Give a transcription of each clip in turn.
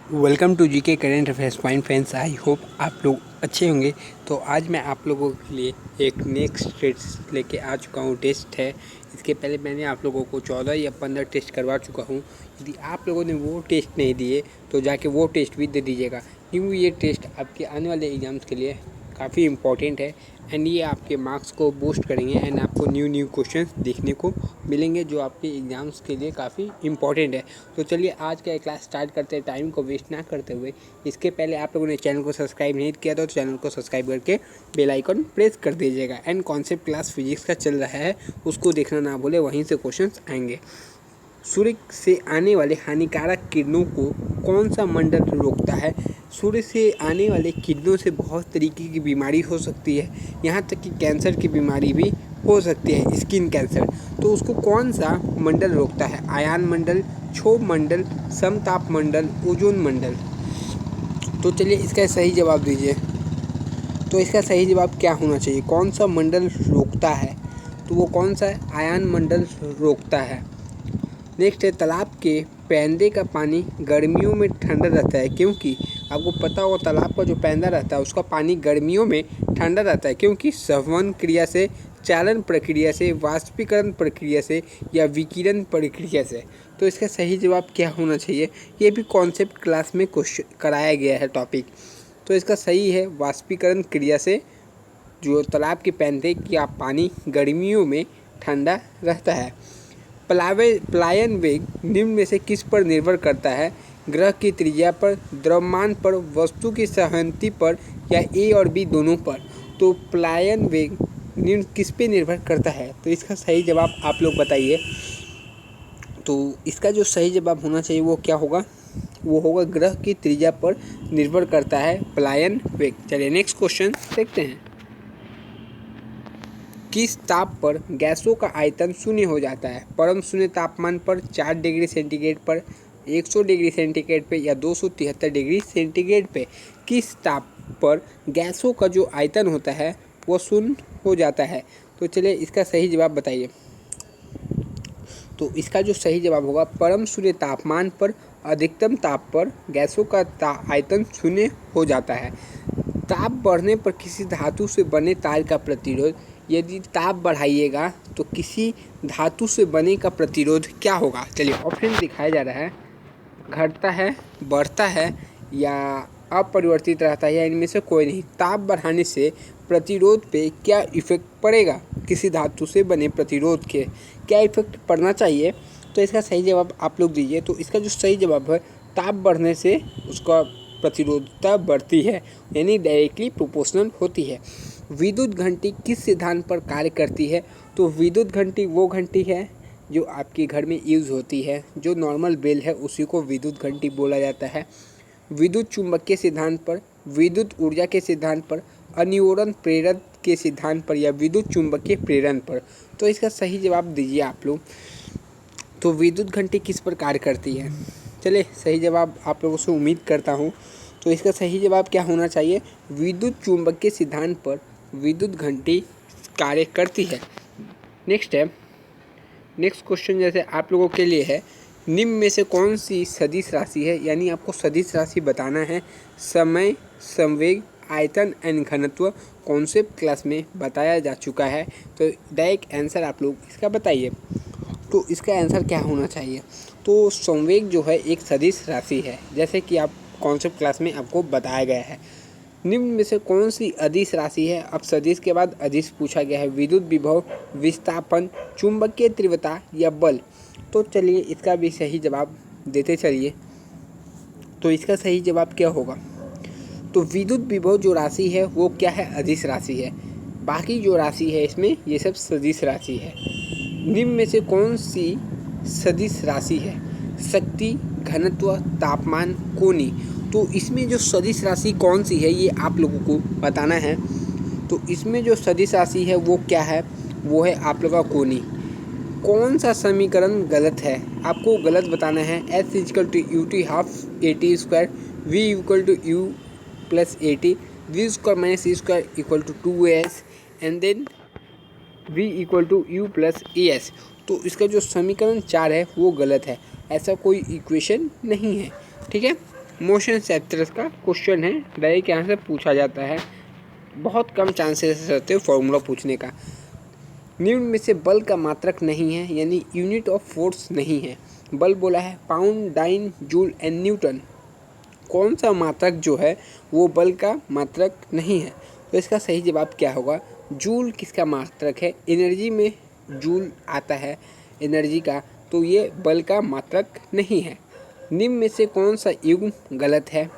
Welcome to GK current affairs fine friends. I hope आप लोग अच्छे होंगे। तो आज मैं आप लोगों के लिए एक नेक्स्ट टेस्ट लेके आ चुका हूँ। टेस्ट है, इसके पहले मैंने आप लोगों को 14 या 15 टेस्ट करवा चुका हूँ। यदि आप लोगों ने वो टेस्ट नहीं दिए तो जाके वो टेस्ट भी दे दीजिएगा, क्योंकि ये टेस्ट आपके आने वाले एग्ज़ाम्स के लिए काफ़ी इम्पॉर्टेंट है एंड ये आपके मार्क्स को बूस्ट करेंगे एंड आपको न्यू क्वेश्चंस देखने को मिलेंगे जो आपके एग्ज़ाम्स के लिए काफ़ी इम्पॉर्टेंट है। तो चलिए आज का क्लास स्टार्ट करते हैं, टाइम को वेस्ट ना करते हुए। इसके पहले आप लोगों ने चैनल को सब्सक्राइब नहीं किया तो चैनल को सब्सक्राइब करके बेल आइकन प्रेस कर दीजिएगा। एंड कॉन्सेप्ट क्लास फिजिक्स का चल रहा है, उसको देखना ना भूले, वहीं से क्वेश्चन आएंगे। सूर्य से आने वाले हानिकारक किरणों को कौन सा मंडल रोकता है? सूर्य से आने वाले किरणों से बहुत तरीके की बीमारी हो सकती है, यहाँ तक कि कैंसर की बीमारी भी हो सकती है, स्किन कैंसर। तो उसको कौन सा मंडल रोकता है? आयन मंडल, क्षोभ मंडल, समताप मंडल, ओजोन मंडल। तो चलिए इसका सही जवाब दीजिए। तो इसका सही जवाब क्या होना चाहिए? कौन सा मंडल रोकता है? तो वो कौन सा है? आयन मंडल रोकता है। नेक्स्ट है, तालाब के पैंदे का पानी गर्मियों में ठंडा रहता है क्योंकि? आपको पता होगा तालाब का जो पैंदा रहता है उसका पानी गर्मियों में ठंडा रहता है क्योंकि संवहन क्रिया से, चालन प्रक्रिया से, वाष्पीकरण प्रक्रिया से या विकिरण प्रक्रिया से। तो इसका सही जवाब क्या होना चाहिए? ये भी कॉन्सेप्ट क्लास में क्वेश्चन कराया गया है टॉपिक। तो इसका सही है वाष्पीकरण क्रिया से जो तालाब के पैंदे का पानी गर्मियों में ठंडा रहता है। पलायन वेग निम्न में से किस पर निर्भर करता है? ग्रह की त्रिज्या पर, द्रव्यमान पर, वस्तु की सहमति पर या ए और बी दोनों पर। तो पलायन वेग निम्न किस पे निर्भर करता है? तो इसका सही जवाब आप लोग बताइए। तो इसका जो सही जवाब होना चाहिए वो क्या होगा? वो होगा ग्रह की त्रिज्या पर निर्भर करता है पलायन वेग। चलिए नेक्स्ट क्वेश्चन देखते हैं। किस ताप पर गैसों का आयतन शून्य हो जाता है? परम शून्य तापमान पर, 4 डिग्री सेंटीग्रेड पर, 100 डिग्री सेंटीग्रेड पे या 273 डिग्री सेंटीग्रेड पे? किस ताप पर गैसों का जो आयतन होता है वो शून्य हो जाता है? तो चलिए इसका सही जवाब बताइए। तो इसका जो सही जवाब होगा, परम शून्य तापमान पर अधिकतम ताप पर गैसों का आयतन शून्य हो जाता है। ताप बढ़ने पर किसी धातु से बने तार का प्रतिरोध, यदि ताप बढ़ाइएगा तो किसी धातु से बने का प्रतिरोध क्या होगा? चलिए ऑप्शन दिखाया जा रहा है, घटता है, बढ़ता है या अपरिवर्तित रहता है या इनमें से कोई नहीं। ताप बढ़ाने से प्रतिरोध पे क्या इफेक्ट पड़ेगा? किसी धातु से बने प्रतिरोध के क्या इफेक्ट पड़ना चाहिए? तो इसका सही जवाब आप लोग दीजिए। तो इसका जो सही जवाब है, ताप बढ़ने से उसका प्रतिरोधकता बढ़ती है, यानी डायरेक्टली प्रोपोर्शनल होती है। विद्युत घंटी किस सिद्धांत पर कार्य करती है? तो विद्युत घंटी वो घंटी है जो आपके घर में यूज़ होती है, जो नॉर्मल बेल है उसी को विद्युत घंटी बोला जाता है। विद्युत चुंबकीय सिद्धांत पर, विद्युत ऊर्जा के सिद्धांत पर, अन्योरण प्रेरण के सिद्धांत पर या विद्युत चुंबकीय प्रेरण पर? तो इसका सही जवाब दीजिए आप लोग। तो विद्युत घंटी किस पर कार्य करती है? चलिए सही जवाब आप लोगों से उम्मीद करता हूँ। तो इसका सही जवाब क्या होना चाहिए? विद्युत चुंबकीय सिद्धांत पर विद्युत घंटी कार्य करती है। नेक्स्ट है, नेक्स्ट क्वेश्चन जैसे आप लोगों के लिए है, निम्न में से कौन सी सदिश राशि है? यानी आपको सदिश राशि बताना है। समय, संवेग, आयतन एंड घनत्व कॉन्सेप्ट क्लास में बताया जा चुका है। तो डायरेक्ट आंसर आप लोग इसका बताइए। तो इसका आंसर क्या होना चाहिए? तो संवेग जो है एक सदिश राशि है, जैसे कि आप कॉन्सेप्ट क्लास में आपको बताया गया है। निम्न में से कौन सी अदिश राशि है? अब सदिश के बाद अदिश पूछा गया है। विद्युत विभव, विस्थापन, चुंबकीय तीव्रता या बल? तो चलिए इसका भी सही जवाब देते चलिए। तो इसका सही जवाब क्या होगा? तो विद्युत विभव जो राशि है वो क्या है? अदिश राशि है। बाकी जो राशि है इसमें ये सब सदिश राशि है। निम्न में से कौन सी सदिश राशि है? शक्ति, घनत्व, तापमान, कोणीय? तो इसमें जो सदिश राशि कौन सी है ये आप लोगों को बताना है। तो इसमें जो सदिश राशि है वो क्या है? वो है आप लोगों का कोणीय। कौन सा समीकरण गलत है? आपको गलत बताना है। S equal to u t half a t square, v equal to u plus a t, v square minus e square equal to 2as and then v equal to u plus a s. तो इसका जो समीकरण 4 है वो गलत है, ऐसा कोई इक्वेशन नहीं है। ठीक है, मोशन चैप्टर का क्वेश्चन है, डायरेक्ट यहाँ से पूछा जाता है, बहुत कम चांसेस रहते हैं फॉर्मूला पूछने का। निम्न में से बल का मात्रक नहीं है, यानी यूनिट ऑफ फोर्स नहीं है। बल बोला है pound, dyne, joule and newton. कौन सा मात्रक जो है वो बल का मात्रक नहीं है, तो इसका सही जवाब क्या होगा? जूल किसका मात्रक है? एनर्जी में जूल आता है एनर्जी का, तो ये बल का मात्रक नहीं है। निम्न में से कौन सा युग्म गलत है?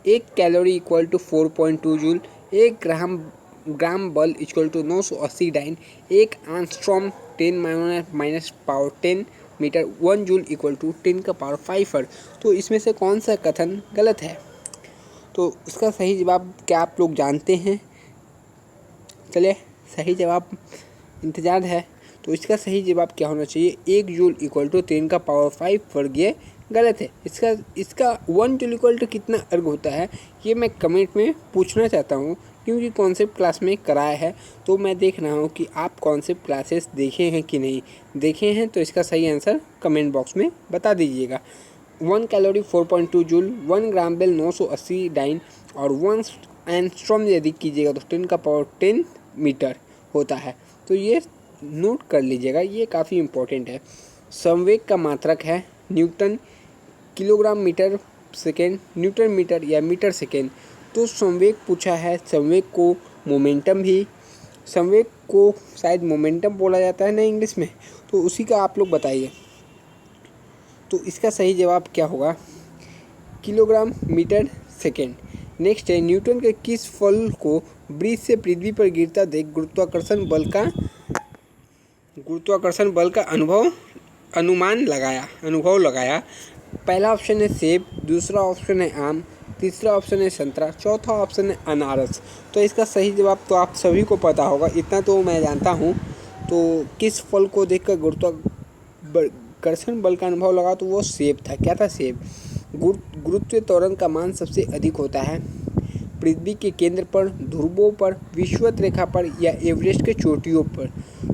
1 calorie equal to 4.2 joule, 1 gram बल equal to 980 dyne, 1 Armstrong 10 minus power 10 metre, 1 joule equal to 10 का पावर 5 अर्थ। तो इसमें से कौन सा कथन गलत है? तो इसका सही जवाब क्या आप लोग जानते हैं? चलिए, सही जवाब इंतजार है। तो इसका सही जवाब क्या होना चाहिए? 1 जूल इक्वल टू 10 का पावर 5 वर्ग, ये गलत है। इसका 1 जूल इक्वल टू कितना अर्ग होता है, ये मैं कमेंट में पूछना चाहता हूँ, क्योंकि कॉन्सेप्ट क्लास में कराया है, तो मैं देख रहा हूँ कि आप कॉन्सेप्ट क्लासेस देखे हैं कि नहीं देखे हैं। तो इसका सही आंसर कमेंट बॉक्स में बता दीजिएगा। 1 कैलोरी 4.2 जूल, 1 ग्राम बेल 980 डाइन और 1 एंगस्ट्रॉम यदि कीजिएगा तो 10 का पावर 10 मीटर होता है। तो ये नोट कर लीजिएगा, ये काफ़ी इम्पोर्टेंट है। संवेग का मात्रक है newton, kilogram metre second, newton metre या मीटर सेकेंड। तो संवेग पूछा है, संवेग को मोमेंटम भी, संवेग को शायद मोमेंटम बोला जाता है ना इंग्लिश में, तो उसी का आप लोग बताइए। तो इसका सही जवाब क्या होगा? Kilogram metre second. नेक्स्ट है, न्यूटन के किस फल को ब्रिज से पृथ्वी पर गिरता देख गुरुत्वाकर्षण बल का अनुभव लगाया? पहला ऑप्शन है सेब, दूसरा ऑप्शन है आम, तीसरा ऑप्शन है संतरा, चौथा ऑप्शन है अनारस। तो इसका सही जवाब तो आप सभी को पता होगा, इतना तो मैं जानता हूँ। तो किस फल को देखकर गुरुत्वाकर्षण बल का अनुभव लगा, तो वो सेब था। क्या था? सेब। गुरुत्व त्वरण का मान सबसे अधिक होता है पृथ्वी के केंद्र पर, ध्रुवों पर, विषुवत रेखा पर या एवरेस्ट के चोटियों पर।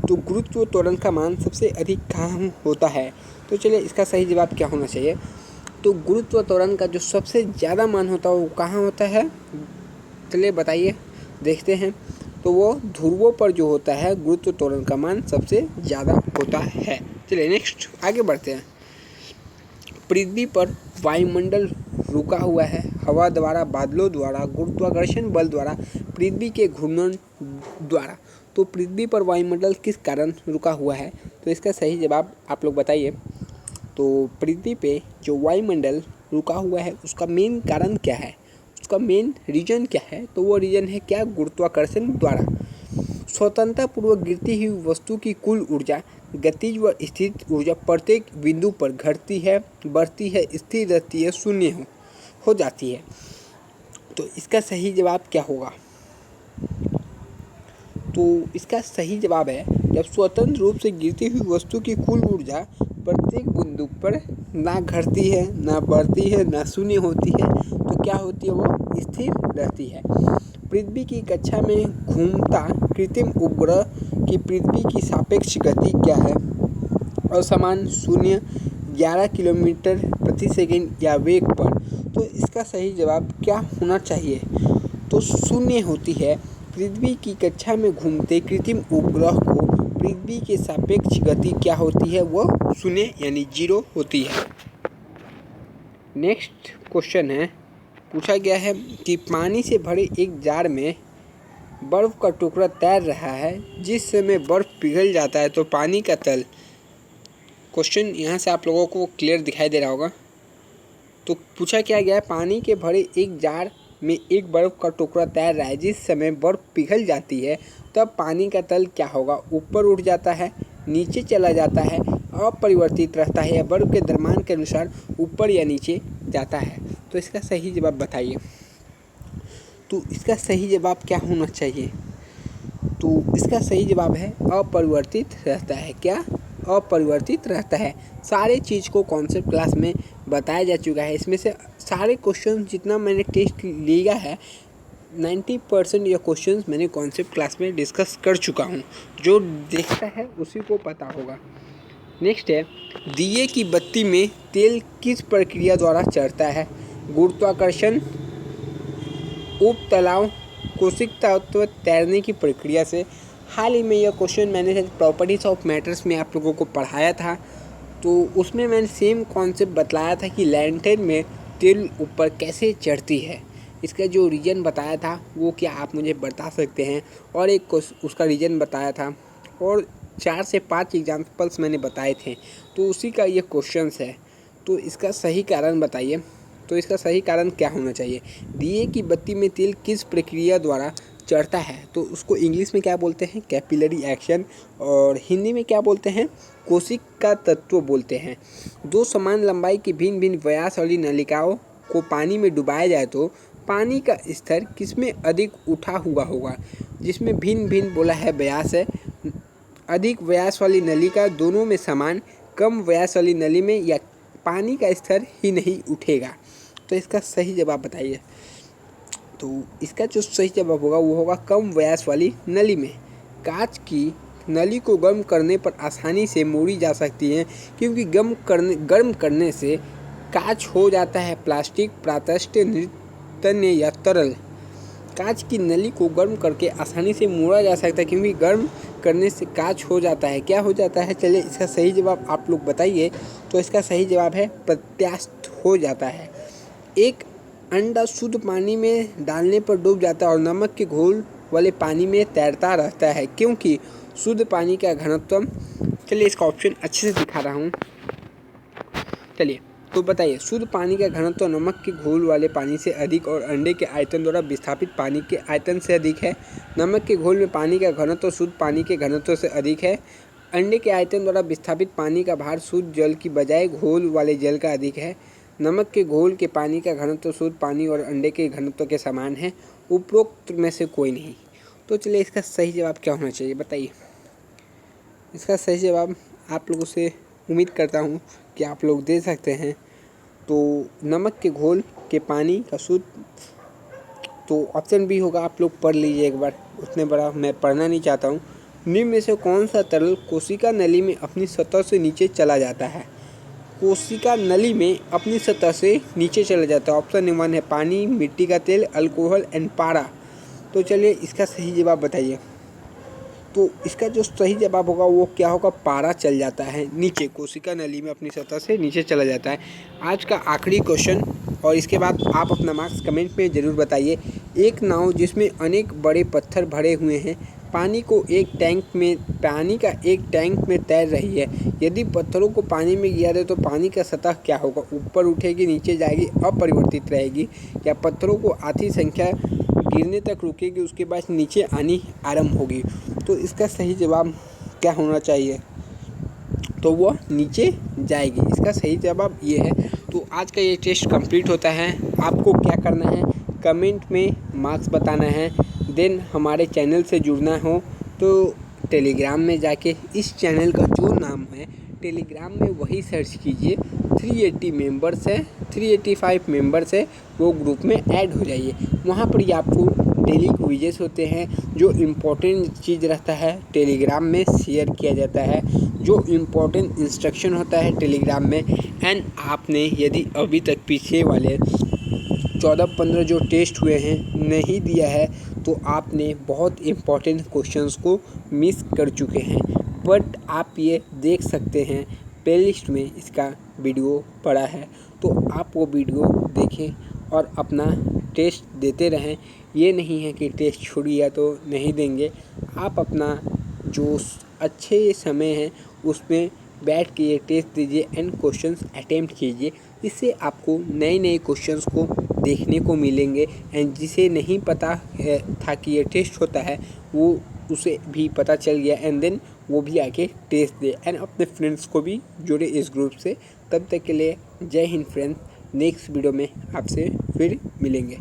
तो गुरुत्व त्वरण का मान सबसे अधिक कहाँ होता है? तो चलिए, इसका सही जवाब क्या होना चाहिए? तो गुरुत्व त्वरण का जो सबसे ज़्यादा मान होता है वो कहाँ होता है? चलिए बताइए, देखते हैं। तो वो ध्रुवों पर जो होता है गुरुत्व त्वरण का मान सबसे ज़्यादा होता है। चलिए नेक्स्ट आगे बढ़ते हैं। पृथ्वी पर वायुमंडल रुका हुआ है हवा द्वारा, बादलों द्वारा, गुरुत्वाकर्षण बल द्वारा, पृथ्वी के घूर्णन द्वारा। तो पृथ्वी पर वायुमंडल किस कारण रुका हुआ है? तो इसका सही जवाब आप लोग बताइए। तो पृथ्वी पे जो वायुमंडल रुका हुआ है उसका मेन कारण क्या है, उसका मेन रीजन क्या है? तो वो रीजन है क्या? गुरुत्वाकर्षण द्वारा। स्वतंत्रतापूर्वक गिरती हुई वस्तु की कुल ऊर्जा, गतिज व स्थिर ऊर्जा प्रत्येक बिंदु पर घटती है, बढ़ती है, स्थिर रहती है, शून्य हो जाती है। तो इसका सही जवाब क्या होगा? तो इसका सही जवाब है, जब स्वतंत्र रूप से गिरती हुई वस्तु की कुल ऊर्जा प्रत्येक बिंदु पर ना घटती है, ना बढ़ती है, ना शून्य होती है, तो क्या होती है? वो स्थिर रहती है। पृथ्वी की कक्षा में घूमता कृत्रिम उपग्रह की पृथ्वी की सापेक्ष गति क्या है? असमान, शून्य, 11 किलोमीटर प्रति सेकंड या वेग पर। तो इसका सही जवाब क्या होना चाहिए? तो शून्य होती है। पृथ्वी की कक्षा में घूमते कृत्रिम उपग्रह को पृथ्वी के सापेक्ष गति क्या होती है? वो शून्य यानी 0 होती है। नेक्स्ट क्वेश्चन है, पूछा गया है कि पानी से भरे एक जार में बर्फ़ का टुकड़ा तैर रहा है, जिस समय बर्फ़ पिघल जाता है तो पानी का तल। क्वेश्चन यहाँ से आप लोगों को क्लियर दिखाई दे रहा होगा। तो पूछा क्या गया है, पानी के भरे एक जार में एक बर्फ़ का टुकड़ा तैर रहा है, जिस समय बर्फ़ पिघल जाती है तब पानी का तल क्या होगा? ऊपर उठ जाता है, नीचे चला जाता है, अपरिवर्तित रहता है या बर्फ़ के द्रव्यमान के अनुसार ऊपर या नीचे जाता है? तो इसका सही जवाब बताइए। तो इसका सही जवाब क्या होना चाहिए? तो इसका सही जवाब है अपरिवर्तित रहता है। क्या? अपरिवर्तित रहता है। सारे चीज़ को कॉन्सेप्ट क्लास में बताया जा चुका है। इसमें से सारे क्वेश्चन जितना मैंने टेस्ट लिया है 90% या क्वेश्चंस मैंने कॉन्सेप्ट क्लास में डिस्कस कर चुका हूँ। जो देखता है उसी को पता होगा। नेक्स्ट है, दिए की बत्ती में तेल किस प्रक्रिया द्वारा चढ़ता है? गुरुत्वाकर्षण, उपतलाव, कोशिक तत्व, तैरने की प्रक्रिया से। हाल ही में यह क्वेश्चन मैंने प्रॉपर्टीज ऑफ मैटर्स में आप लोगों को पढ़ाया था, तो उसमें मैंने सेम कॉन्सेप्ट बतलाया था कि लैंटर्न में तेल ऊपर कैसे चढ़ती है। इसका जो रीज़न बताया था वो क्या आप मुझे बता सकते हैं, और एक उसका रीज़न बताया था, और 4 से 5 एग्जाम्पल्स मैंने बताए थे, तो उसी का ये क्वेश्चंस है। तो इसका सही कारण बताइए। तो इसका सही कारण क्या होना चाहिए? दिए की बत्ती में तेल किस प्रक्रिया द्वारा चढ़ता है? तो उसको इंग्लिश में क्या बोलते हैं? कैपिलरी एक्शन, और हिंदी में क्या बोलते हैं? कोशिका तत्व बोलते हैं। दो समान लंबाई की भिन्न भिन्न व्यास वाली नलिकाओं को पानी में डुबाया जाए तो पानी का स्तर किसमें अधिक उठा हुआ होगा? जिसमें भिन्न भिन्न बोला है व्यास है। अधिक व्यास वाली नलिका दोनों में समान, कम व्यास वाली नली में या पानी का स्तर ही नहीं उठेगा। तो इसका सही जवाब बताइए। तो इसका जो सही जवाब होगा वो होगा कम व्यास वाली नली में। कांच की नली को गर्म करने पर आसानी से मोड़ी जा सकती है, क्योंकि गर्म करने से कांच हो जाता है प्लास्टिक, प्रातष्ट, निर्तन्य या तरल। कांच की नली को गर्म करके आसानी से मोड़ा जा सकता है, क्योंकि गर्म करने से कांच हो जाता है। क्या हो जाता है? चलिए इसका सही जवाब आप लोग बताइए। तो इसका सही जवाब है प्रत्यास्थ हो जाता है। एक अंडा शुद्ध पानी में डालने पर डूब जाता है और नमक के घोल वाले पानी में तैरता रहता है, क्योंकि शुद्ध पानी का घनत्व। चलिए इसका ऑप्शन अच्छे से दिखा रहा हूँ। चलिए तो बताइए, शुद्ध पानी का घनत्व नमक के घोल वाले पानी से अधिक और अंडे के आयतन द्वारा विस्थापित पानी के आयतन से अधिक है। नमक के घोल में पानी का घनत्व शुद्ध पानी के घनत्व से अधिक है। अंडे के आयतन द्वारा विस्थापित पानी का भार शुद्ध जल की बजाय घोल वाले जल का अधिक है। नमक के घोल के पानी का घनत्व शुद्ध पानी और अंडे के घनत्व के समान है। उपरोक्त में से कोई नहीं। तो चलिए इसका सही जवाब क्या होना चाहिए बताइए। इसका सही जवाब आप लोगों से उम्मीद करता हूँ कि आप लोग दे सकते हैं। तो नमक के घोल के पानी का शुद्ध, तो ऑप्शन बी होगा। आप लोग पढ़ लीजिए एक बार, उतने बड़ा मैं पढ़ना नहीं चाहता हूँ। निम्न में से कौन सा तरल कोशिका नली में अपनी सतह से नीचे चला जाता है? कोशिका नली में अपनी सतह से नीचे चला जाता है। ऑप्शन नंबर 1 है पानी, मिट्टी का तेल, अल्कोहल एंड पारा। तो चलिए इसका सही जवाब बताइए। तो इसका जो सही जवाब होगा वो क्या होगा? पारा चल जाता है नीचे, कोशिका नली में अपनी सतह से नीचे चला जाता है। आज का आखिरी क्वेश्चन, और इसके बाद आप अपना मार्क्स कमेंट में ज़रूर बताइए। एक नाव जिसमें अनेक बड़े पत्थर भरे हुए हैं पानी का एक टैंक में तैर रही है। यदि पत्थरों को पानी में गिरा दे तो पानी का सतह क्या होगा? ऊपर उठेगी, नीचे जाएगी, अपरिवर्तित रहेगी, या पत्थरों को आधी संख्या गिरने तक रुकेगी, उसके बाद नीचे आनी आरंभ होगी? तो इसका सही जवाब क्या होना चाहिए? तो वो नीचे जाएगी। इसका सही जवाब ये है। तो आज का ये टेस्ट कंप्लीट होता है। आपको क्या करना है? कमेंट में मार्क्स बताना है। देन हमारे चैनल से जुड़ना हो तो टेलीग्राम में जाके इस चैनल का जो नाम है टेलीग्राम में वही सर्च कीजिए। 380 मेंबर्स है, 385 मेंबर्स है, वो ग्रुप में ऐड हो जाइए। वहाँ पर ही आपको डेली क्विजेस होते हैं। जो इम्पोर्टेंट चीज़ रहता है टेलीग्राम में शेयर किया जाता है। जो इम्पोर्टेंट इंस्ट्रक्शन होता है टेलीग्राम में। एंड आपने यदि अभी तक पीछे वाले 14-15 जो टेस्ट हुए हैं नहीं दिया है तो आपने बहुत इम्पोर्टेंट क्वेश्चंस को मिस कर चुके हैं। बट आप ये देख सकते हैं प्लेलिस्ट में इसका वीडियो पड़ा है, तो आप वो वीडियो देखें और अपना टेस्ट देते रहें। ये नहीं है कि टेस्ट छूट गया तो नहीं देंगे। आप अपना जो अच्छे समय है उसमें बैठ के ये टेस्ट दीजिए एंड क्वेश्चंस अटेम्प्ट कीजिए। इससे आपको नए नए क्वेश्चंस को देखने को मिलेंगे। एंड जिसे नहीं पता था कि ये टेस्ट होता है वो उसे भी पता चल गया, एंड देन वो भी आके टेस्ट दे एंड अपने फ्रेंड्स को भी जोड़े इस ग्रुप से। तब तक के लिए जय हिंद फ्रेंड्स। नेक्स्ट वीडियो में आपसे फिर मिलेंगे।